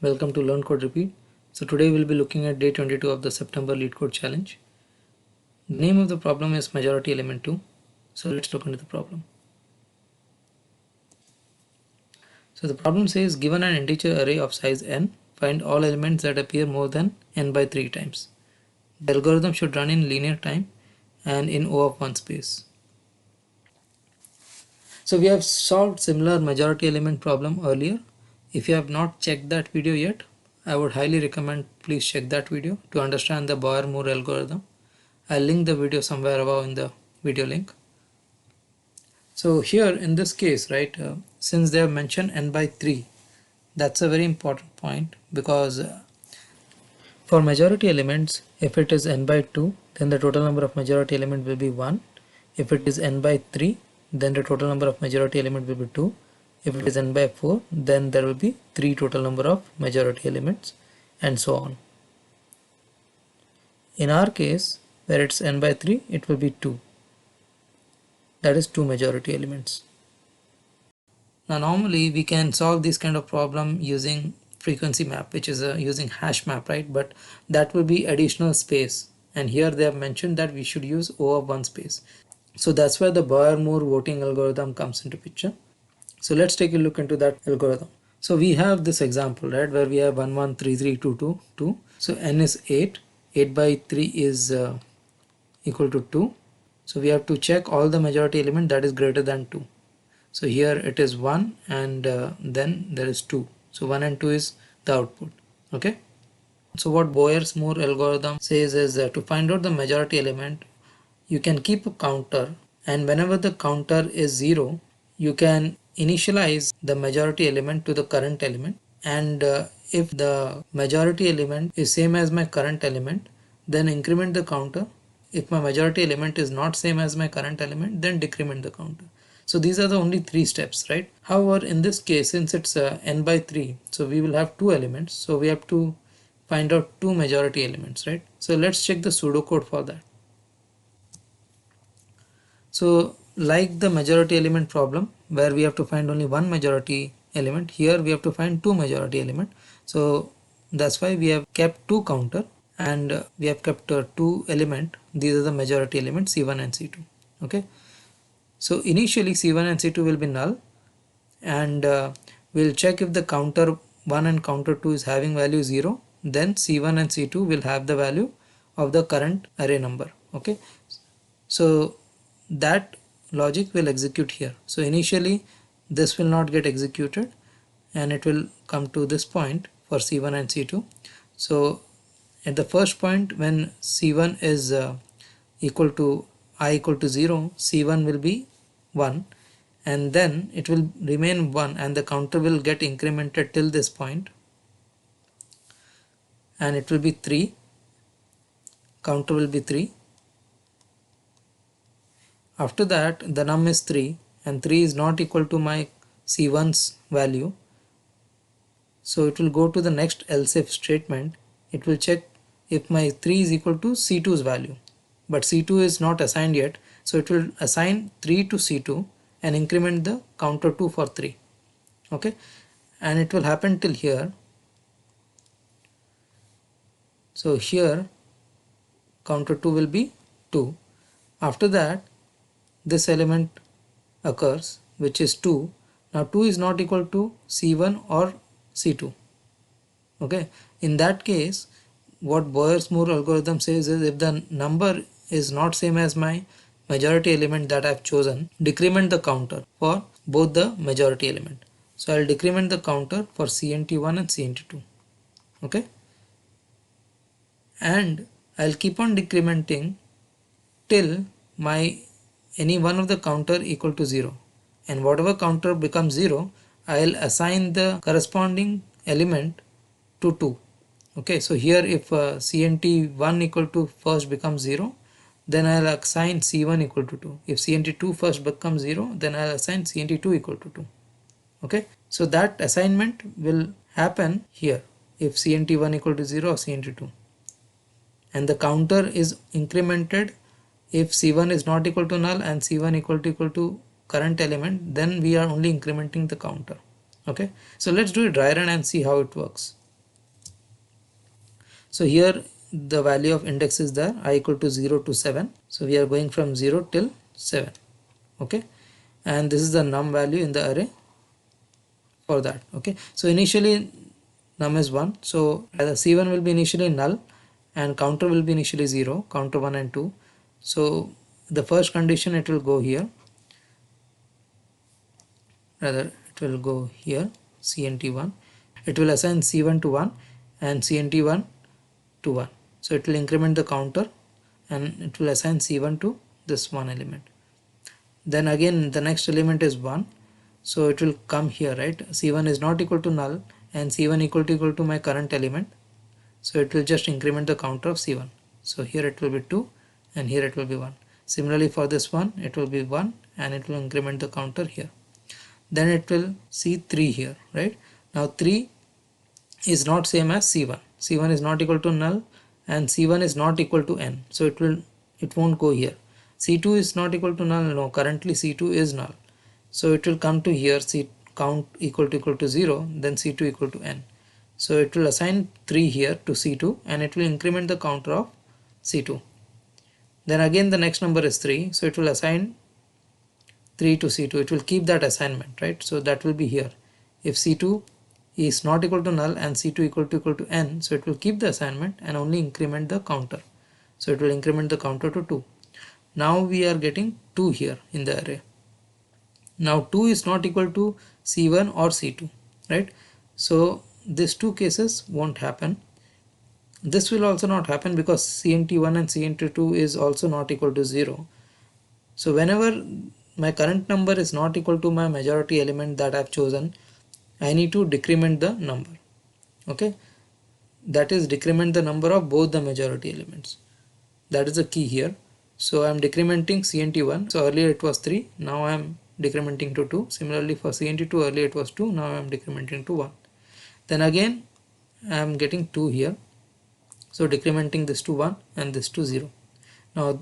Welcome to Learn Code Repeat. So today we'll be looking at day 22 of the September Lead Code Challenge. The name of the problem is majority element 2. So let's look into the problem. So the problem says given an integer array of size n, find all elements that appear more than n by 3 times. The algorithm should run in linear time and in O of 1 space. So we have solved similar majority element problem earlier. If you have not checked that video yet, I would highly recommend please check that video to understand the Boyer-Moore algorithm. I'll link the video somewhere above in the video link. So here in this case, right, since they have mentioned n by 3, that's a very important point because for majority elements, if it is n by 2, then the total number of majority element will be 1. If it is n by 3, then the total number of majority element will be 2. If it is n by 4, then there will be 3 total number of majority elements, and so on. In our case, where it's n by 3, it will be 2. That is 2 majority elements. Now normally we can solve this kind of problem using frequency map, which is using hash map, right? But that will be additional space, and here they have mentioned that we should use O of 1 space. So that's where the Boyer-Moore voting algorithm comes into picture. So let's take a look into that algorithm. So we have this example, right, where we have 1 1 3 3 2 2 2. So n is 8. 8 by 3 is equal to 2. So we have to check all the majority element that is greater than 2. So here it is 1 and then there is 2. So 1 and 2 is the output. Okay. So what Boyer-Moore algorithm says is to find out the majority element, you can keep a counter, and whenever the counter is 0, you can initialize the majority element to the current element, and if the majority element is same as my current element, then increment the counter. If my majority element is not same as my current element, then decrement the counter. So these are the only 3 steps, right? However, in this case, since it's n by 3, so we will have 2 elements, so we have to find out 2 majority elements, right? So let's check the pseudocode for that. So like the majority element problem where we have to find only one majority element, here we have to find 2 majority element. So that's why we have kept 2 counter, and we have kept 2 element. These are the majority elements C1 and C2. Okay. So initially C1 and C2 will be null, and we'll check if the counter 1 and counter 2 is having value 0, then C1 and C2 will have the value of the current array number. Okay. So that logic will execute here. So initially this will not get executed and it will come to this point for C1 and C2. So at the first point, when C1 is equal to I equal to 0, C1 will be 1, and then it will remain 1 and the counter will get incremented till this point, and it will be 3, counter will be 3. After that the num is 3 and 3 is not equal to my C1's value, so it will go to the next else if statement. It will check if my 3 is equal to C2's value, but C2 is not assigned yet, so it will assign 3 to C2 and increment the counter 2 for 3. Okay, and it will happen till here. So here counter 2 will be 2. After that this element occurs, which is 2. Now 2 is not equal to C1 or C2. Okay, in that case what Boyer-Moore algorithm says is if the number is not same as my majority element that I've chosen, decrement the counter for both the majority element. So I'll decrement the counter for CNT1 and CNT2. Okay, and I'll keep on decrementing till my any one of the counter equal to 0, and whatever counter becomes 0, I'll assign the corresponding element to 2. Okay, so here if CNT1 equal to first becomes 0, then I'll assign C1 equal to 2. If CNT2 first becomes 0, then I'll assign CNT2 equal to 2. Okay, so that assignment will happen here if CNT1 equal to 0 or CNT2, and the counter is incremented if C1 is not equal to null and C1 equal to current element, then we are only incrementing the counter. Okay, so let's do a dry run and see how it works. So here the value of index is there, I equal to 0 to 7. So we are going from 0 till 7. Okay, and this is the num value in the array for that. Okay, so initially num is 1, so the c1 will be initially null and counter will be initially 0, counter 1 and 2. So the first condition, it will go here, rather it will go here, cnt1, it will assign c1 to 1 and cnt1 to 1. So it will increment the counter and it will assign c1 to this one element. Then again the next element is 1, so it will come here, right? C1 is not equal to null and C1 equal to my current element, so it will just increment the counter of C1. So here it will be 2 and here it will be 1. Similarly for this one, it will be 1 and it will increment the counter here. Then it will see 3 here, right? Now 3 is not same as C1. C1 is not equal to null and C1 is not equal to n, so it won't go here. C2 is not equal to null, no, currently C2 is null, so it will come to here, C count equal to 0, then C2 equal to n. So it will assign 3 here to C2 and it will increment the counter of C2. Then again the next number is 3, so it will assign 3 to C2. It will keep that assignment, right? So that will be here. If C2 is not equal to null and C2 equal to n, so it will keep the assignment and only increment the counter. So it will increment the counter to 2. Now we are getting 2 here in the array. Now 2 is not equal to C1 or C2, right? So these two cases won't happen. This will also not happen because CNT1 and CNT2 is also not equal to 0. So whenever my current number is not equal to my majority element that I've chosen, I need to decrement the number. Okay, that is decrement the number of both the majority elements. That is the key here. So I'm decrementing CNT1. So earlier it was 3, now I'm decrementing to 2. Similarly for CNT2, earlier it was 2, now I'm decrementing to 1. Then again I'm getting 2 here, so decrementing this to 1 and this to 0. Now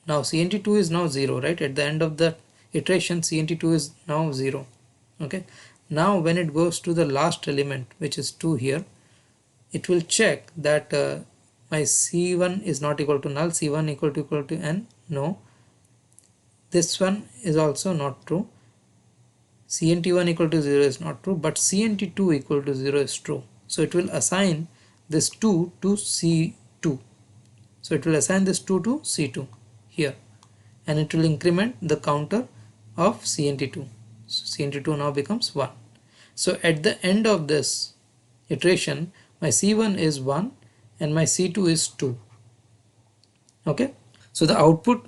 CNT2 is now 0, right? At the end of the iteration, CNT2 is now 0. Okay, now when it goes to the last element, which is 2 here, it will check that my C1 is not equal to null, C1 equal to n, no, this one is also not true, CNT1 equal to 0 is not true, but CNT2 equal to 0 is true. So it will assign this 2 to C2. So it will assign this 2 to C2 here and it will increment the counter of CNT2. So CNT2 now becomes 1. So at the end of this iteration, my C1 is 1 and my C2 is 2. Okay, so the output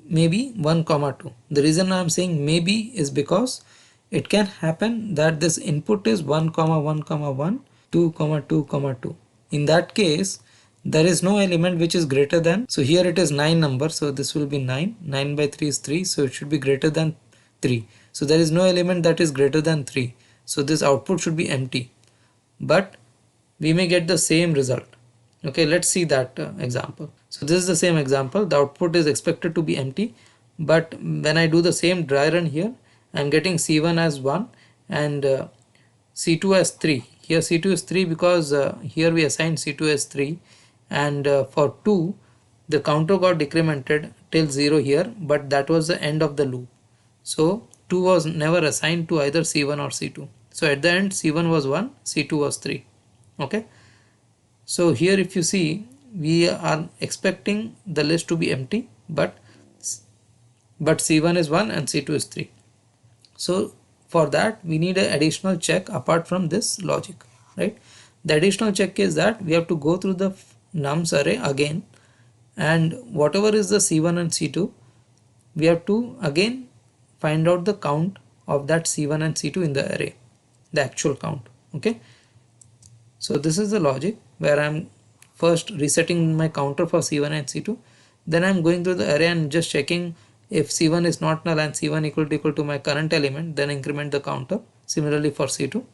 may be 1 comma 2. The reason I am saying maybe is because it can happen that this input is 1 comma 1 comma 1, 2 comma 2 comma 2. In that case, there is no element which is greater than, so here it is 9 number, so this will be 9, 9 by 3 is 3, so it should be greater than 3. So there is no element that is greater than 3, so this output should be empty, but we may get the same result. Okay, let's see that example. So this is the same example, the output is expected to be empty, but when I do the same dry run here, I'm getting C1 as 1 and C2 as 3. Here C2 is 3 because here we assigned C2 as 3, and for 2 the counter got decremented till 0 here, but that was the end of the loop. So 2 was never assigned to either C1 or C2. So at the end C1 was 1, C2 was 3. Okay, so here if you see, we are expecting the list to be empty, but C1 is 1 and C2 is 3. So for that we need an additional check apart from this logic, right? The additional check is that we have to go through the nums array again, and whatever is the C1 and C2, we have to again find out the count of that C1 and C2 in the array, the actual count. Okay, so this is the logic where I'm first resetting my counter for C1 and C2, then I'm going through the array and just checking if C1 is not null and C1 equal to my current element, then increment the counter. Similarly for C2,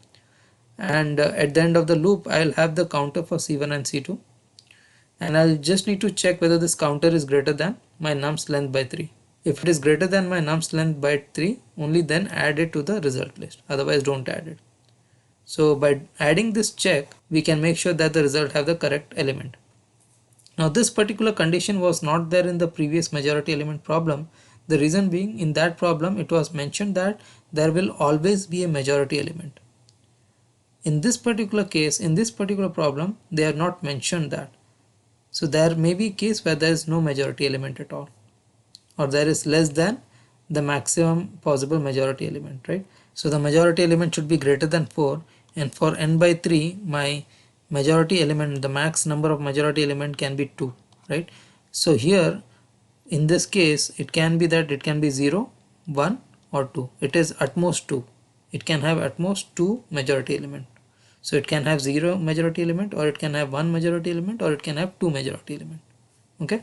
and at the end of the loop I'll have the counter for C1 and C2, and I'll just need to check whether this counter is greater than my nums length by 3. If it is greater than my nums length by 3, only then add it to the result list, otherwise don't add it. So by adding this check, we can make sure that the result have the correct element. Now this particular condition was not there in the previous majority element problem. The reason being, in that problem it was mentioned that there will always be a majority element. In this particular case, in this particular problem, they are not mentioned that. So there may be a case where there is no majority element at all, or there is less than the maximum possible majority element, right? So the majority element should be greater than 4, and for n by 3 my majority element, the max number of majority element can be 2, right? So here in this case it can be that it can be 0, 1 or 2. It is at most 2. It can have at most 2 majority element. So it can have 0 majority element, or it can have 1 majority element, or it can have 2 majority element. Okay,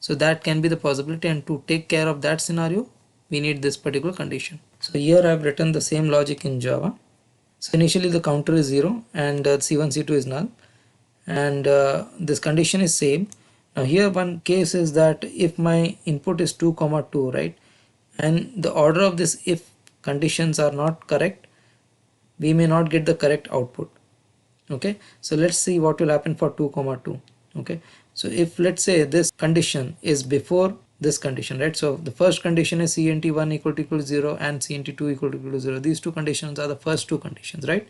so that can be the possibility, and to take care of that scenario we need this particular condition. So here I have written the same logic in Java. So initially the counter is 0 and C1 C2 is null, and this condition is same. Now here one case is that if my input is 2 comma 2, right, and the order of this if conditions are not correct, we may not get the correct output. Okay, so let's see what will happen for 2 comma 2. Okay, so if let's say this condition is before this condition, right, so the first condition is cnt1 equal to 0 and cnt2 equal to 0. These two conditions are the first two conditions, right?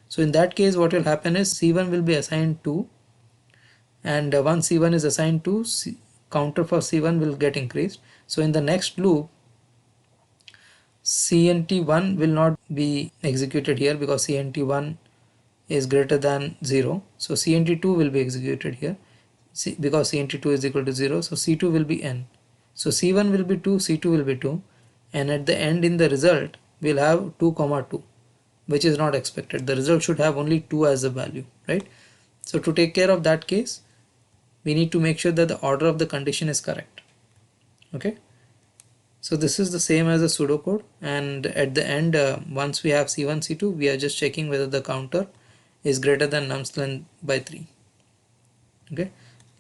So in that case what will happen is c1 will be assigned 2, and once c1 is assigned to, counter for c1 will get increased. So in the next loop cnt1 will not be executed here because cnt1 is greater than 0. So cnt2 will be executed here because cnt2 is equal to 0. So c2 will be n. So c1 will be 2, c2 will be 2, and at the end in the result we'll have 2 comma 2, which is not expected. The result should have only 2 as a value, right? So to take care of that case, we need to make sure that the order of the condition is correct. Okay, so this is the same as the pseudocode, and at the end once we have c1 c2, we are just checking whether the counter is greater than nums length by 3. Okay,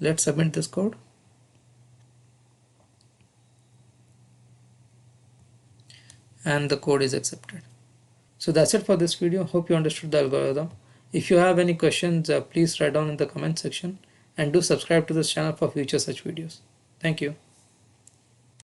let's submit this code. And the code is accepted. So that's it for this video. Hope you understood the algorithm. If you have any questions, please write down in the comment section, and do subscribe to this channel for future such videos. Thank you.